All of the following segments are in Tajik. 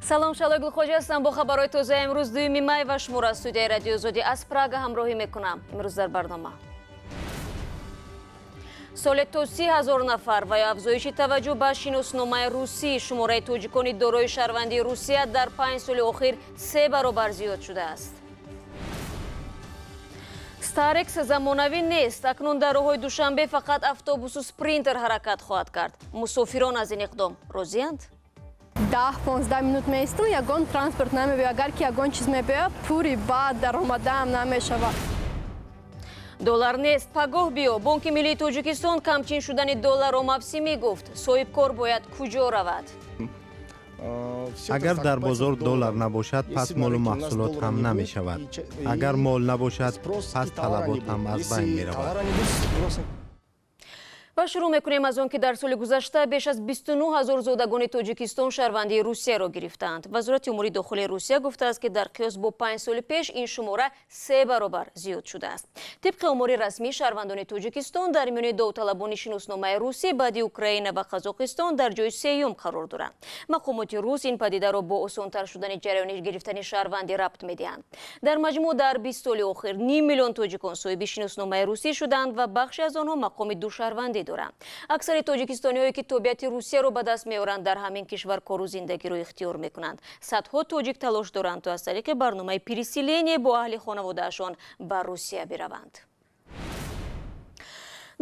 салом шалой гулхоҷ ҳастам бо хабарои тоза имрӯз 2 май ва шумора студияи радиои Озодӣ аз Прага ҳамроҳӣ мекунам. имрӯз дар барнома соли то 30,000 нафар ва афзоиши таваҷҷӯҳ ба шиносномаи русӣ. шумораи тоҷикони дорои шаҳрвандии Русия дар 5 соли охир 3 баробар зиёд шудааст. Старекс замонавӣ нест. Акнун дар роҳҳои Душанбе фақат автобусу спринтер ҳаракат хоҳад кард. мусофирон аз ин иқдом розиянд? 10-15 минут меистам, ягон транспорт намебиёд. Агар ки ягон чиз мебиёд, пури баъд даромадаам намешавад. доллар нест, пагоҳ биё. Бонки миллии Тоҷикистон камчин шудани долларро мавсимӣ мегуфт. соҳибкор бояд куҷо равад? агар дар бозор доллар набошад, пас молу маҳсулот ҳам намешавад. агар мол набошад, пас талабот ҳам аз байн меравад. ва шурӯъ мекунем аз он ки дар соли гузашта беш аз 29,000 зодагони Тоҷикистон шаҳрвандии Русияро гирифтаанд. вазорати умури дохилии Русия гуфтааст ки дар қиёс бо 5 соли пеш ин шумора 3 баробар зиёд шудааст. тибқи омори расмии шаҳрвандони Тоҷикистон дар миёни довталабони шиносномаи русӣ баъди Украина ва Қазоқистон дар ҷои сеюм қарор доранд. мақомоти рус ин падидаро бо осонтар шудани ҷараёни гирифтани шаҳрвандӣ рабт медиҳанд. дар маҷмӯъ дар 20 соли охир 5 миллион тоҷикон соҳиби шиносномаи русӣ шуданд ва бахше аз онҳо мақоми душаҳрвандӣ доранд. аксари тоҷикистониҳое ки тобиати Русияро ба даст меоранд дар ҳамин кишвар кору зиндагиро ихтиёр мекунанд. садҳо тоҷик талош доранд то аз тариқи барномаи переселение бо аҳли хонаводаашон ба Русия бираванд.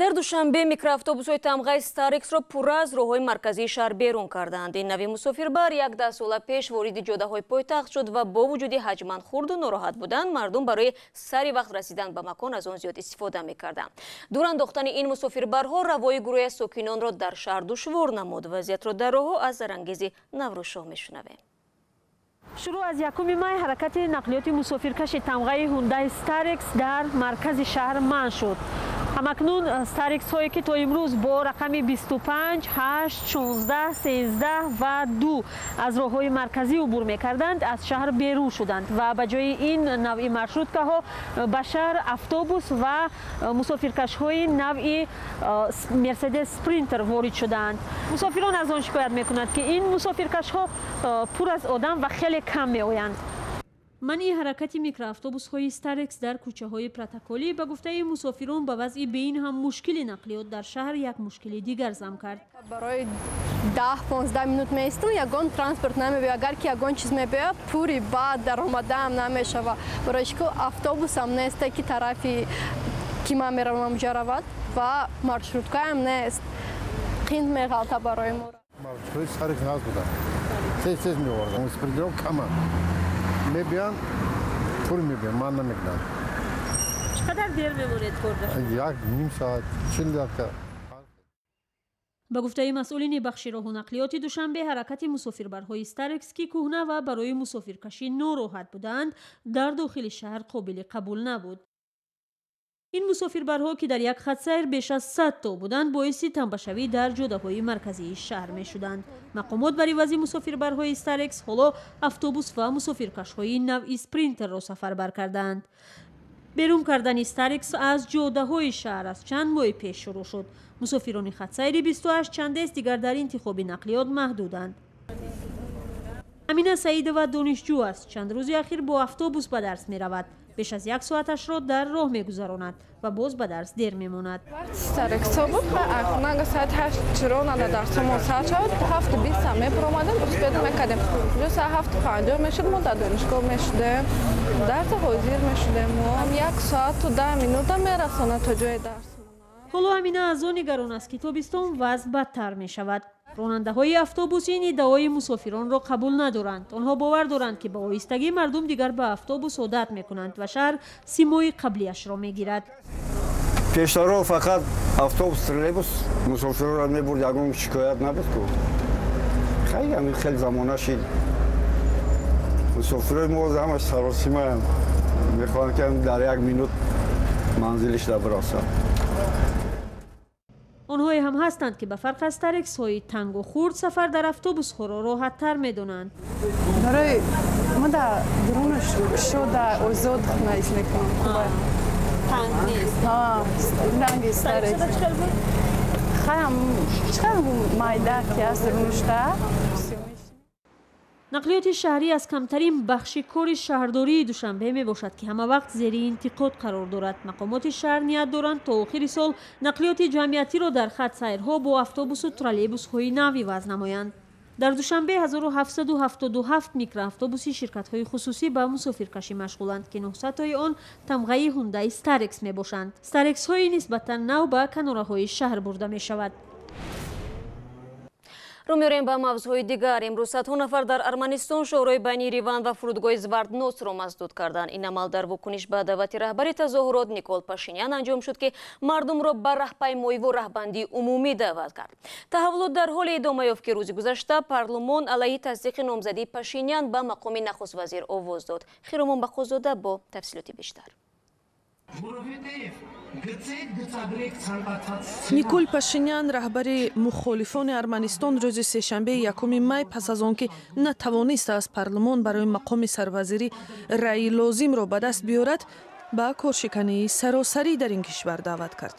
дар Душанбе микроавтобусҳои тамғаи Старексро пурра аз роҳҳои марказии шаҳр берун карданд. ин нави мусофирбар 10 сола пеш вориди ҷодаҳои пойтахт шуд ва бо вуҷуди ҳаҷман хурду нороҳат будан, мардум барои сари вақт расидан ба макон аз он зиёд истифода мекарданд. дур андохтани ин мусофирбарҳо равои гурӯҳи сокинонро дар шаҳр душвор намуд. вазъиятро дар роҳҳо аз зарангези Наврӯзшоҳ мешунавем. шурӯъ аз 1 май ҳаракати нақлиёти мусофиркаши тамғаи Hyundai Starex дар маркази шаҳр манъ шуд. ҳамакнун Starex-ҳое ки то имрӯз бо рақами 25, 8, 16, 13 ва 2 аз роҳҳои марказӣ убур мекарданд, аз шаҳр берун шуданд ва ба ҷои ин навъи маршруткаҳо ба шаҳр автобус ва мусофиркашҳои навъи Mercedes Sprinter ворид шуданд. мусофирон аз он шикоят мекунанд ки ин мусофиркашҳо пур аз одам ва хеле кам меоянд. манъи ҳаракати микроавтобусҳои Starex дар кӯчаҳои протоколӣ ба гуфтаи мусофирон ба вазъи беин ҳам мушкили нақлиёт дар шаҳр як мушкили дигар зам кард. барои 10-15 минут меистам, ягон транспорт намебиёд. агар ки ягон чиз мебиёд, пури баъд даромадаам намешавад. барои ки автобусам нест ки тарафи ки ман меравам ҷа равад ва маршруткаам нест. қинд меғалта барои мо. маршрутҳои Starex наз буданд. тез меовардам. спринтерҳо каманд. мебиён пул мебиён, ман намекунам. чақадар дер мемонед корда? 1 соат 40 дақиқа. ба гуфтаи масъулини бахши роҳу нақлиёти Душанбе, ҳаракати мусофирбарҳои Starex ки кӯҳна ва барои мусофиркашӣ нороҳат буданд, дар дохили шаҳр қобили қабул набуд. ин мусофирбарҳо ки дар як хатсайр беш аз 100 то буданд, боиси танбашавӣ дар ҷодаҳои марказии шаҳр мешуданд. мақомот бар ивази мусофирбарҳои Starex ҳоло автобус ва мусофиркашҳои навъи спринтерро сафарбар карданд. берун кардани Starex аз ҷодаҳои шаҳр аз чанд моҳи пеш шурӯъ шуд. мусофирони хатсайри 28 чандест дигар дар интихоби нақлиёт маҳдуданд. амина саидова донишҷӯ аст. чанд рӯзи ахир бо автобус ба дарс меравад. беш аз 1 соаташро дар роҳ мегузаронад ва боз ба дарс дер мемонад. Старексо буд, нага саат 8 чиро нада дарсамон саат шавад, 7:20 мепромадем, успед мекардем. ҷо саат 7:50 мешуд, мо дар донишгоҳ мешудем, дарса ҳозир мешудем. мо 1 соату 10 минута мерасонад то ҷои дарс. ҳоло амина аз он нигарон аст ки тобистон вазъ бадтар мешавад. ронандаҳои автобус ин иддаои мусофиронро қабул надоранд. онҳо бовар доранд ки ба оҳистагӣ мардум дигар ба автобус одат мекунанд ва шаҳр симои қаблиашро мегирад. пештаро фақат автобус троллейбус мусофирро мебурд, ягон шикоят набуд ку. хеле замона шид. мусофирои мо ҳамаш саросимаанд. мехоҳанд ки дар 1 минут манзилишда бирасанд. онҳое ҳам ҳастанд ки ба фарқ аз Starex-ҳои тангу хурд сафар дар автобусҳоро роҳаттар медонанд. барои мо дар дурун шуда озод наис мекунам. танг нест. ранги Starex. хайам чиқар майда ки аст рунушта. نقلیات شهری از کمترین بخش کار شهرداری دوشنبه می باشد که همه وقت زیر انتقاد قرار دارد. مقامات شهر نیت دارند تا آخر سال نقلیات جمعیتی را در خط سیرها با اتوبوس و ترالیبوس های نوی وضع نمایند. در دوشنبه 1777 میکرواتوبوسی شرکت‌های خصوصی به مسافرکشی مشغولند که 900 تای آن تمغه هوندای استارکس میباشند. استارکس های نسبتا نو به کناره‌های شهر برده میشود. رو می‌ریم به موضوع دیگر. امروز صدها نفر در ارمنستان شورای بین ریوان و فرودگاه زواردنوس را مسدود کردند. این عمل در واکنش به دعوت رهبر تظاهرات نیکول پاشینیان انجام شد که مردم را به راهپیمایی و راهبندی عمومی دعوت کرد. تحولات در حال ادامه یافت که روز گذشته پارلمان علیه تصدیق نامزدی پاشینیان به مقام نخست وزیر آواز داد. خیرمان بخوزاده با تفصیلات بیشتر. نیکول پاشینیان رهبر مخالفان ارمنستان روز سه‌شنبه یکم می پس از آنکه نتوانست از پارلمان برای مقام سروزیری رأی لازم را به دست بیاورد به کارشکنی سراسری در این کشور دعوت کرد.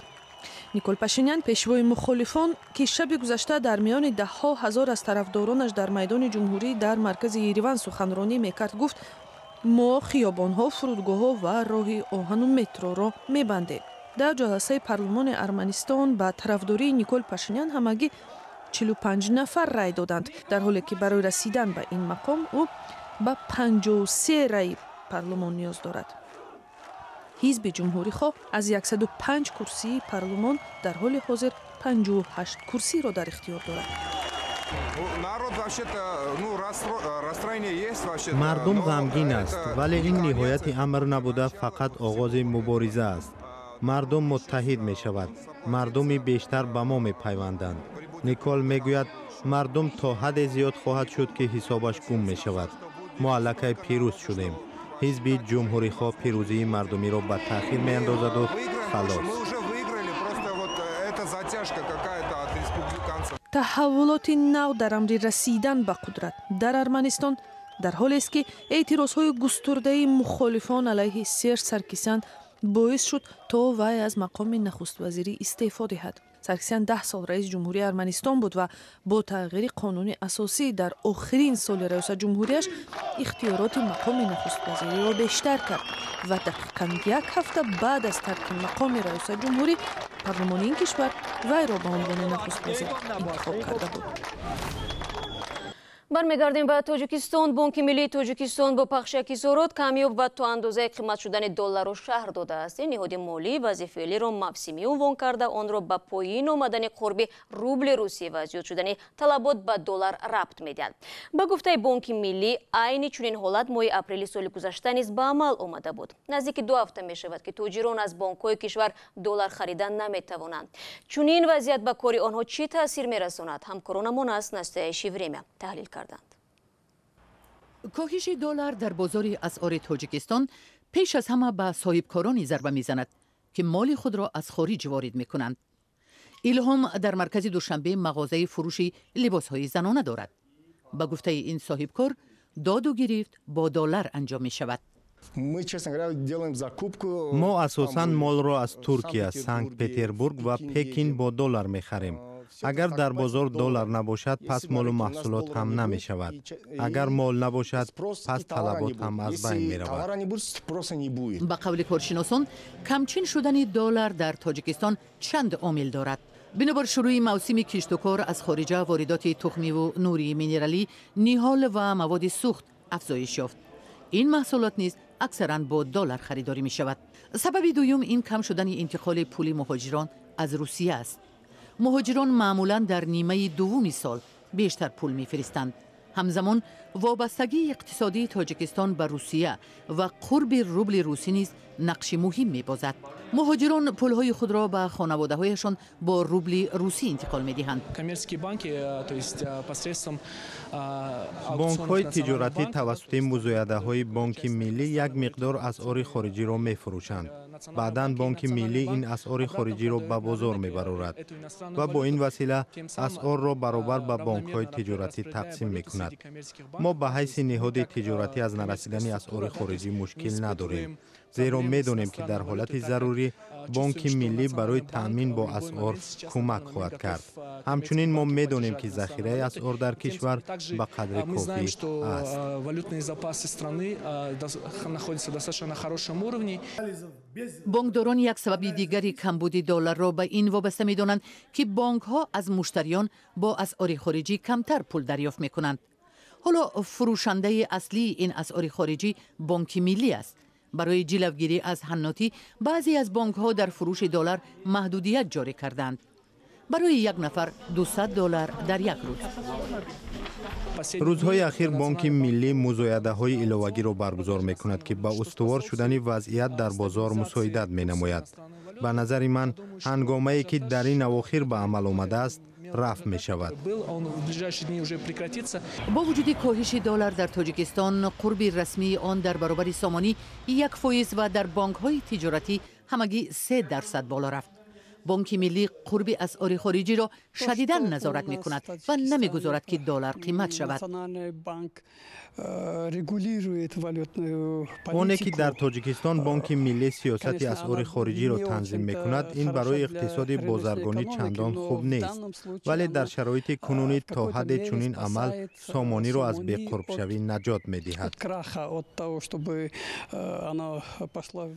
نیکول پاشینیان پیشوای مخالفان که شب گذشته در میان ده‌ها هزار از طرفدارانش در میدان جمهوری در مرکز یریوان سخنرانی میکرد. گفت ما خیابان‌ها، فرودگاه‌ها و راه آهن و مترو را می‌بندیم. در جلسه پارلمان ارمنستان با طرفداری نیکول پاشینیان همگی 45 نفر رای دادند، در حالی که برای رسیدن به این مقام او به 53 رای پارلمان نیاز دارد. حزب جمهوری خواه از 105 کرسی پارلمان در حال حاضر 58 کرسی را در اختیار دارد. مردم غمگین است، ولی این نهایت امر نبوده، فقط آغاز مبارزه است. مردم متحد می شود، مردمی بیشتر به ما می پیوندند. نیکول می گوید مردم تا حد زیاد خواهد شد که حسابش گم می شود. ما الکی پیروز شدیم. حزب جمهوری خواه پیروزی مردمی را به تأخیر می اندازد و خلاص. تحولات نو در امر رسیدن به قدرت در ارمنستان در حالی است که اعتراضهای گسترده مخالفان علیه سرژ سرکیسیان باعث شد تا وی از مقام نخست وزیری استعفا دهد. سرکیسیان 10 سال رئیس جمهوری ارمنستان بود و با تغییر قانون اساسی در آخرین سال ریاست جمهوریش اختیارات مقام نخست وزیری را بیشتر کرد و دقیقاً یک هفته بعد از ترک مقام ریاست جمهوری پارلمان این کشور وی را به عنوان نخست وزیر انتخاب کرده بود. برمیگردیم به تاجیکستان. بانک ملی تاجیکستان با پخش اظهارات کمیاب و تا اندازه قیمت شدن دلار را شرح داده است. نهاد مالی وظیفه فعلی را موسمی عنوان کرده، آن را به پایین آمدن قرب روبل روسیه و زیاد شدن طلبات به دلار ربط میدهد. به گفته بانک ملی عین چنین حالت ماه اپریل سال گذشته نیز به عمل آمده بود. نزدیک 2 هفته می شود که تاجران از بانک‌های کشور دلار خریدن نمیتوانند. چنین وضعیت به کار آنها چه تاثیر میرساند؟ همکارانمان از نستایشی وریمه تحلیل کردند. کاهش دلار در بازار اسعار تاجیکستان پیش از همه به صاحبکارانی ضربه میزند که مال خود را از خارج وارد میکنند. الهام در مرکز دوشنبه مغازه فروش لباسهای زنانه دارد. به گفته این صاحبکار داد و گرفت با دلار انجام می شود. ما اساساً مال را از ترکیه، سنت پترزبورگ و پکین با دلار می خریم. اگر در بازار دلار نباشد پس مال و محصولات هم نمی شود. اگر مال نباشد پس طلبات هم از بین می رود. به قول کارشناسان کمچین شدن دلار در تاجیکستان چند عامل دارد. بنابر شروع موسم کشت و کار از خارج واردات تخمی و نوری مینرالی، نهال و مواد سوخت افزایش یافت. این محصولات نیز اکثراً با دلار خریداری می شود. سبب دوم این کم شدن انتقال پول مهاجران از روسیه است. مهاجران معمولاً در نیمه دوم سال بیشتر پول می‌فرستند. همزمان وابستگی اقتصادی تاجیکستان به روسیه و قرب روبل روسی نیز نقش مهم می‌بازد. مهاجران پولهای خود را به خانواده‌هایشان با روبل روسی انتقال می‌دهند. بانک‌های تجارتی توسط مزایده‌های بانک ملی یک مقدار اسعار خارجی را می‌فروشند. بعداً بانک ملی این اسعار خارجی را به بازار می‌برد و با این وسیله اسعار را برابر به بانک‌های تجارتی تقسیم می‌کند. ما به حیث نهاد تجارتی از نرسیدن اسعار خارجی مشکل نداریم. زیرا می‌دانیم که در حالت ضروری بانک ملی برای تأمین با اسعار کمک خواهد کرد. همچنین ما می‌دانیم که ذخیره اسعار در کشور به قدر کافی است. بانکداران یک سبب دیگری کمبود دلار را به این وابسته می‌دانند که بانک‌ها از مشتریان با اسعار خارجی کمتر پول دریافت می‌کنند. حالا فروشنده اصلی این اسعار خارجی بانک ملی است. برای جلوگیری از حناتی بعضی از بانک‌ها در فروش دلار محدودیت جاری کردند. برای یک نفر $200 در یک روز. روزهای اخیر بانک ملی مزایده‌های علاوه‌ای را برگزار می‌کند که با استوار شدن وضعیت در بازار مساعدت می‌نماید. به نظر من هنگامه‌ای که در این اواخر به عمل آمده است رفع می شود. با وجود کاهش دلار در تاجیکستان، قرب رسمی آن در برابر سامانی 1% و در بانک‌های تجارتی همگی 3% بالا رفت. بانک ملی قرب اسعار خارجی را شدیداً نظارت می کند و نمی گذارد که دلار قیمت شود. آنه که در تاجیکستان بانک ملی سیاست اسعار خارجی را تنظیم می کند، این برای اقتصاد بازرگانی چندان خوب نیست. ولی در شرایط کنونی تا حد چنین عمل سامانی را از بی‌قرب شوی نجات می دهد.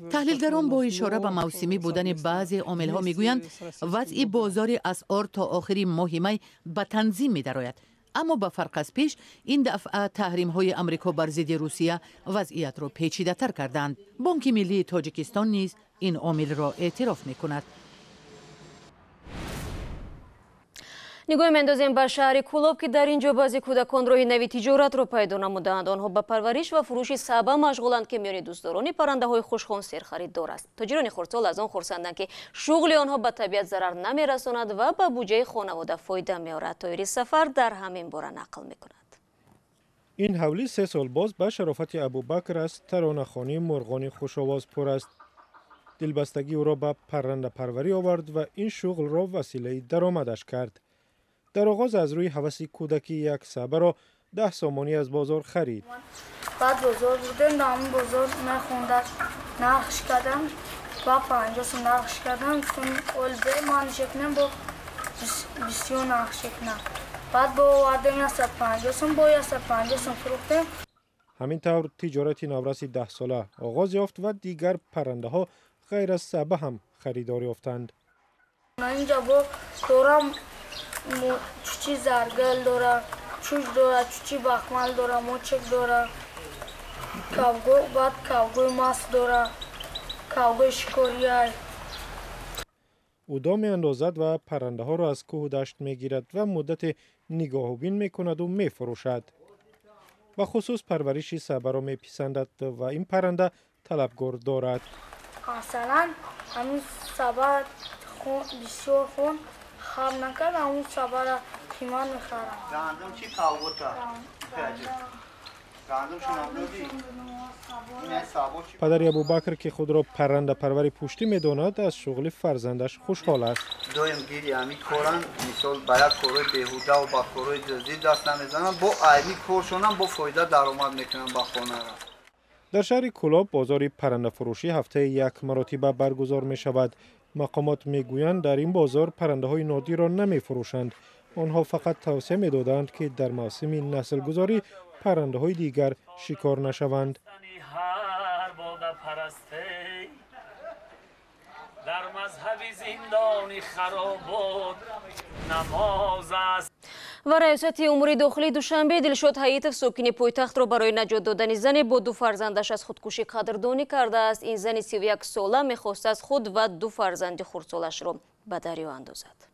تحلیلگران با اشاره به موسمی بودن بعضی عامل‌ها میگویند وضع بازار اسعار تا آخر ماه می به تنظیم می درآید. اما با فرق از پیش این دفعه تحریم‌های آمریکا بر ضد روسیه وضعیت را پیچیده‌تر کردند. بانک ملی تاجیکستان نیز این عامل را اعتراف می‌کند. نگاه می‌اندازیم به شهر کولوب که در اینجا بعضی کودکان راه نوی تجارت را پیدا نمودند. آنها به پرورش و فروش سبا مشغولند که میان دوستداران پرنده‌های خوشخوان سرخریدار است. تاجران خردسال از آن خرسندند که شغل آنها به طبیعت ضرر نمی‌رساند و به بودجه خانواده فایده می‌آورد. تایر سفر در همین باره نقل می‌کند. این حولی 3 سال باز به شرافت ابوبکر است ترانه‌خوانی مرغان خوش‌آواز پر است. دلبستگی او را به پرنده پروری آورد و این شغل را وسیله درآمدش کرد. در آغاز از روی هوس کودکی یک سبا را 10 سامانی از بازار خرید. بعد بازار بودم، نام بازار میخوندم، نقش کردم و 50 نقش کردم. چون البته من شکنم با 20 نقش شکنم. بعد با آوردم 150 با 150 فروختم. همین طور تجارت نورس 10 ساله آغاز یافت و دیگر پرنده ها غیر از سبا هم خریدار یافتند. اینجا با دورم چوچی زرگل داره، چوچ داره، چوچی بخمل داره، موچک داره، کاوگوی، بعد کاوگوی ماست داره، کاوگوی شکریه. او دام اندازد و پرنده ها را از کوه و دشت می گیرد و مدت نگاه و بین می کند و می فروشد. و خصوص پرورش سبا را می پسندد و این پرنده طلبگار دارد. مثلا همین سبا بسیار خون خب نکرد، همون سبا را پیمان میخرم. گندم چی کاوگوتا؟ پدر ابوبکر که خود را پرنده پروری پشتی می‌داند از شغل فرزندش خوشحال است. دویم گیری همی کارن مثال باید کارهای بیهوده و با کارهای دزدی دست نمیزنن، با عیبی کارشونم با فایده درآمد میکنن با خانه را. در شهر کولاب بازار پرنده فروشی هفته یک مرتبه برگزار می شود. مقامات میگویند در این بازار پرنده های نادر را نمی فروشند. آنها فقط توصیه می دادند که در موسم نسل گذاری پرنده های دیگر شکار نشوند. در مذهب زندانی خرابات نماز است. و ریاست امور داخلی دوشنبه دلشاد حیاتов ساکن پایتخت را برای نجات دادن زن با 2 فرزندش از خودکشی قدردانی کرده است. این زن 31 ساله میخواست از خود و 2 فرزند خردسالش را به دریا اندازد.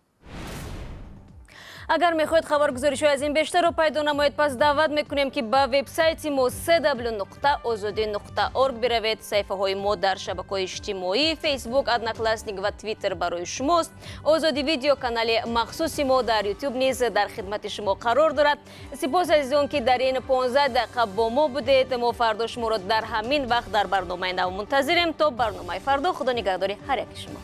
اگر میخواهید خبرگزاری‌های از این بیشتر را پیدا نمایید، پس دعوت میکنیم که به وبسایت ما www.azadi.org بروید. صفحه های ما در شبکه‌های اجتماعی فیسبوک، ادناکلاسنیک و توییتر برای شماست. آزادی ویدیو کانال مخصوص ما در یوتیوب نیز در خدمت شما قرار دارد. سپاس عزیزان که در این 15 دقیقه با ما بودید. ما فردا شما را در همین وقت در برنامه نو منتظریم. تا برنامه فردا، خدا نگهدار هر یک شما.